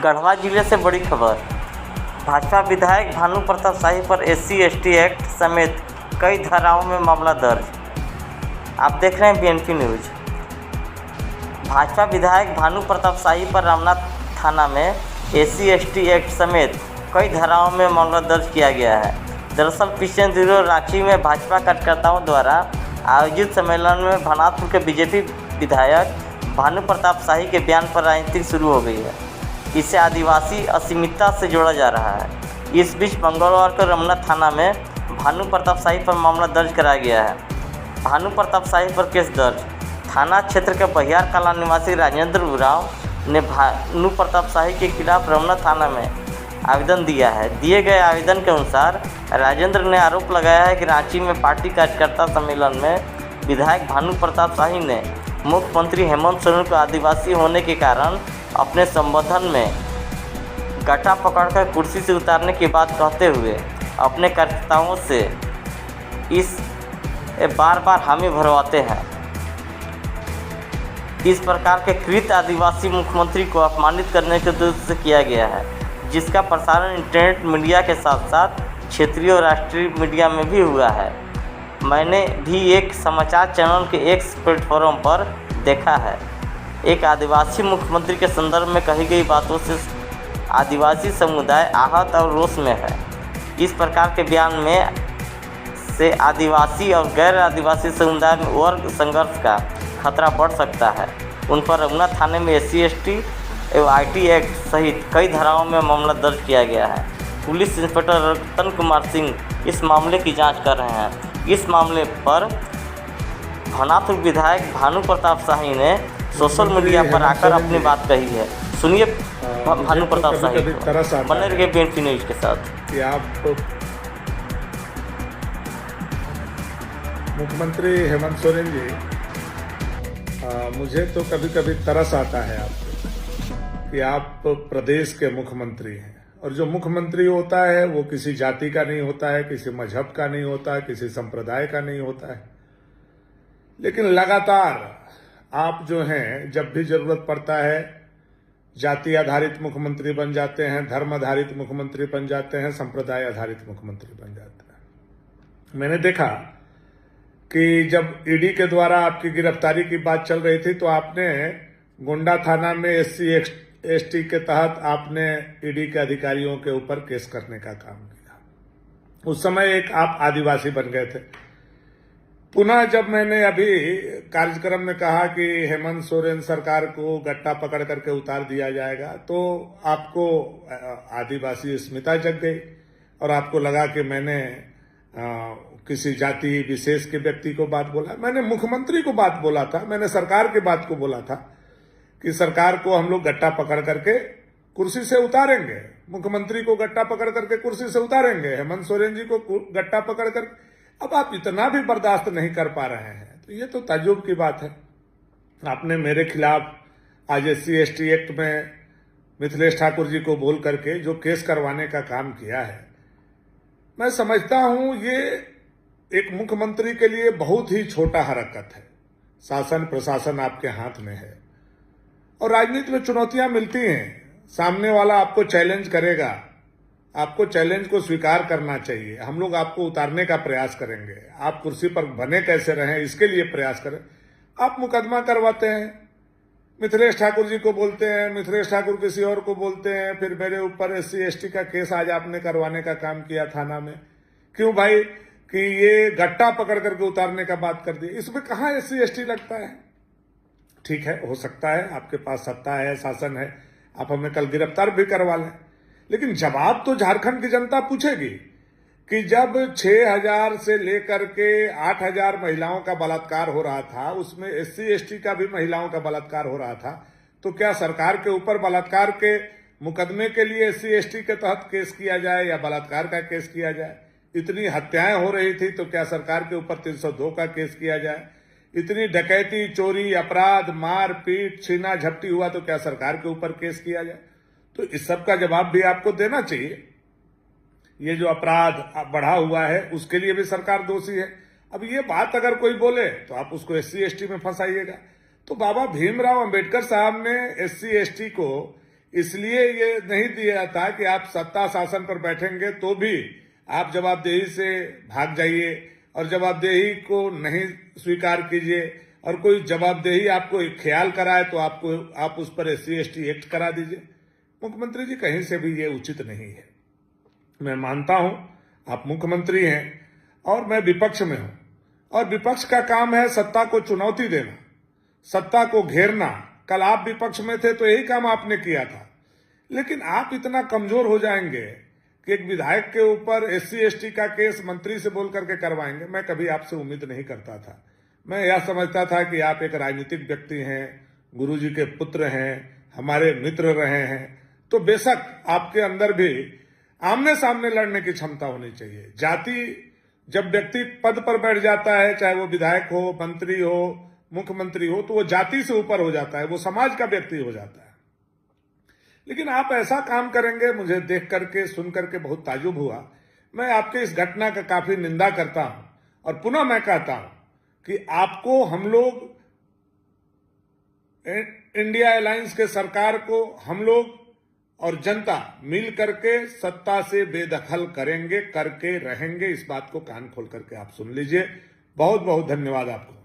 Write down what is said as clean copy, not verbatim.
गढ़वा जिले से बड़ी खबर। भाजपा विधायक भानु प्रताप शाही पर SC/ST एक्ट समेत कई धाराओं में मामला दर्ज। आप देख रहे हैं BNP न्यूज। भाजपा विधायक भानु प्रताप शाही पर रामनाथ थाना में SC/ST एक्ट समेत कई धाराओं में मामला दर्ज किया गया है। दरअसल पिछले दिनों रांची में भाजपा कार्यकर्ताओं द्वारा आयोजित सम्मेलन में भानापुर के बीजेपी विधायक भानु प्रताप शाही के बयान पर राजनीति शुरू हो गई है। इसे आदिवासी अस्मिता से जोड़ा जा रहा है। इस बीच मंगलवार को रमना थाना में भानु प्रताप शाही पर मामला दर्ज कराया गया है। भानु प्रताप शाही पर केस दर्ज। थाना क्षेत्र के बहियार कला निवासी राजेंद्र उरांव ने भानु प्रताप शाही के खिलाफ रमना थाना में आवेदन दिया है। दिए गए आवेदन के अनुसार राजेंद्र ने आरोप लगाया है कि रांची में पार्टी कार्यकर्ता सम्मेलन में विधायक भानु प्रताप शाही ने मुख्यमंत्री हेमंत सोरेन को आदिवासी होने के कारण अपने संबोधन में गट्टा पकड़कर कुर्सी से उतारने की बात कहते हुए अपने कार्यकर्ताओं से इस बार बार हामी भरवाते हैं। इस प्रकार के कृत्य आदिवासी मुख्यमंत्री को अपमानित करने के उद्देश्य से किया गया है, जिसका प्रसारण इंटरनेट मीडिया के साथ साथ क्षेत्रीय और राष्ट्रीय मीडिया में भी हुआ है। मैंने भी एक समाचार चैनल के X प्लेटफॉर्म पर देखा है। एक आदिवासी मुख्यमंत्री के संदर्भ में कही गई बातों से आदिवासी समुदाय आहत और रोष में है। इस प्रकार के बयान में से आदिवासी और गैर आदिवासी समुदाय में वर्ग संघर्ष का खतरा बढ़ सकता है। उन पर रमना थाने में SC/ST एवं IT एक्ट सहित कई धाराओं में मामला दर्ज किया गया है। पुलिस इंस्पेक्टर रतन कुमार सिंह इस मामले की जांच कर रहे हैं। इस मामले पर भानापुर विधायक भानु प्रताप शाही ने सोशल मीडिया पर आकर अपनी बात कही है। सुनिए भानु प्रताप शाही बने रहिए BNP न्यूज के साथ। कि आप मुख्यमंत्री हेमंत सोरेन जी, मुझे तो कभी कभी तरस आता है आप कि आप प्रदेश के मुख्यमंत्री हैं, और जो मुख्यमंत्री होता है वो किसी जाति का नहीं होता है, किसी मजहब का नहीं होता है, किसी संप्रदाय का नहीं होता है। लेकिन लगातार आप जो हैं, जब भी जरूरत पड़ता है जाति आधारित मुख्यमंत्री बन जाते हैं, धर्म आधारित मुख्यमंत्री बन जाते हैं, संप्रदाय आधारित मुख्यमंत्री बन जाते हैं। मैंने देखा कि जब ईडी के द्वारा आपकी गिरफ्तारी की बात चल रही थी तो आपने गोंडा थाना में SC/ST के तहत आपने ईडी के अधिकारियों के ऊपर केस करने का काम किया। उस समय एक आप आदिवासी बन गए थे। पुनः जब मैंने अभी कार्यक्रम में कहा कि हेमंत सोरेन सरकार को गट्टा पकड़ करके उतार दिया जाएगा, तो आपको आदिवासी अस्मिता जग गई और आपको लगा कि मैंने किसी जाति विशेष के व्यक्ति को बात बोला। मैंने मुख्यमंत्री को बात बोला था, मैंने सरकार की बात को बोला था कि सरकार को हम लोग गट्टा पकड़ करके कुर्सी से उतारेंगे, मुख्यमंत्री को गट्टा पकड़ करके कुर्सी से उतारेंगे, हेमंत सोरेन जी को गट्टा पकड़ कर। अब आप इतना भी बर्दाश्त नहीं कर पा रहे हैं, तो ये तो ताज्जुब की बात है। आपने मेरे खिलाफ आज SC/ST एक्ट में मिथिलेश ठाकुर जी को बोल करके जो केस करवाने का काम किया है, मैं समझता हूं ये एक मुख्यमंत्री के लिए बहुत ही छोटा हरकत है। शासन प्रशासन आपके हाथ में है और राजनीति में चुनौतियां मिलती हैं। सामने वाला आपको चैलेंज करेगा, आपको चैलेंज को स्वीकार करना चाहिए। हम लोग आपको उतारने का प्रयास करेंगे, आप कुर्सी पर बने कैसे रहें इसके लिए प्रयास करें। आप मुकदमा करवाते हैं, मिथिलेश ठाकुर जी को बोलते हैं, मिथिलेश ठाकुर किसी और को बोलते हैं, फिर मेरे ऊपर SC/ST का केस आज आपने करवाने का काम किया थाना में। क्यों भाई? कि ये गट्टा पकड़ करके उतारने का बात कर दी। इसमें कहाँ SC/ST लगता है? ठीक है, हो सकता है आपके पास सत्ता है, शासन है, आप हमें कल गिरफ्तार भी करवा लें, लेकिन जवाब तो झारखंड की जनता पूछेगी कि जब 6000 से लेकर के 8000 महिलाओं का बलात्कार हो रहा था, उसमें SC/ST का भी महिलाओं का बलात्कार हो रहा था, तो क्या सरकार के ऊपर बलात्कार के मुकदमे के लिए SC/ST के तहत केस किया जाए या बलात्कार का केस किया जाए? इतनी हत्याएं हो रही थी तो क्या सरकार के ऊपर 302 का केस किया जाए? इतनी डकैती, चोरी, अपराध, मार पीट, छीना झपटी हुआ तो क्या सरकार के ऊपर केस किया जाए? तो इस सब का जवाब भी आपको देना चाहिए। ये जो अपराध बढ़ा हुआ है उसके लिए भी सरकार दोषी है। अब ये बात अगर कोई बोले तो आप उसको SC/ST में फंसाइएगा। तो बाबा भीमराव अंबेडकर साहब ने SC/ST को इसलिए ये नहीं दिया था कि आप सत्ता शासन पर बैठेंगे तो भी आप जवाबदेही से भाग जाइए और जवाबदेही को नहीं स्वीकार कीजिए, और कोई जवाबदेही आपको ख्याल कराए तो आप उस पर SC/ST एक्ट करा दीजिए। मुख्यमंत्री जी, कहीं से भी ये उचित नहीं है। मैं मानता हूं आप मुख्यमंत्री हैं और मैं विपक्ष में हूं, और विपक्ष का काम है सत्ता को चुनौती देना, सत्ता को घेरना। कल आप विपक्ष में थे तो यही काम आपने किया था, लेकिन आप इतना कमजोर हो जाएंगे कि एक विधायक के ऊपर SC/ST का केस मंत्री से बोल करके करवाएंगे। मैं कभी आपसे उम्मीद नहीं करता था। मैं यह समझता था कि आप एक राजनीतिक व्यक्ति हैं, गुरुजी के पुत्र हैं, हमारे मित्र रहे हैं, तो बेशक आपके अंदर भी आमने सामने लड़ने की क्षमता होनी चाहिए। जाति, जब व्यक्ति पद पर बैठ जाता है, चाहे वो विधायक हो, मंत्री हो, मुख्यमंत्री हो, तो वो जाति से ऊपर हो जाता है, वो समाज का व्यक्ति हो जाता है। लेकिन आप ऐसा काम करेंगे, मुझे देख करके सुन करके बहुत ताजुब हुआ। मैं आपके इस घटना का काफी निंदा करता हूं, और पुनः मैं कहता हूं कि आपको हम लोग, इंडिया अलायंस के सरकार को हम लोग और जनता मिल करके सत्ता से बेदखल करेंगे, करके रहेंगे। इस बात को कान खोल करके आप सुन लीजिए। बहुत बहुत धन्यवाद आपको।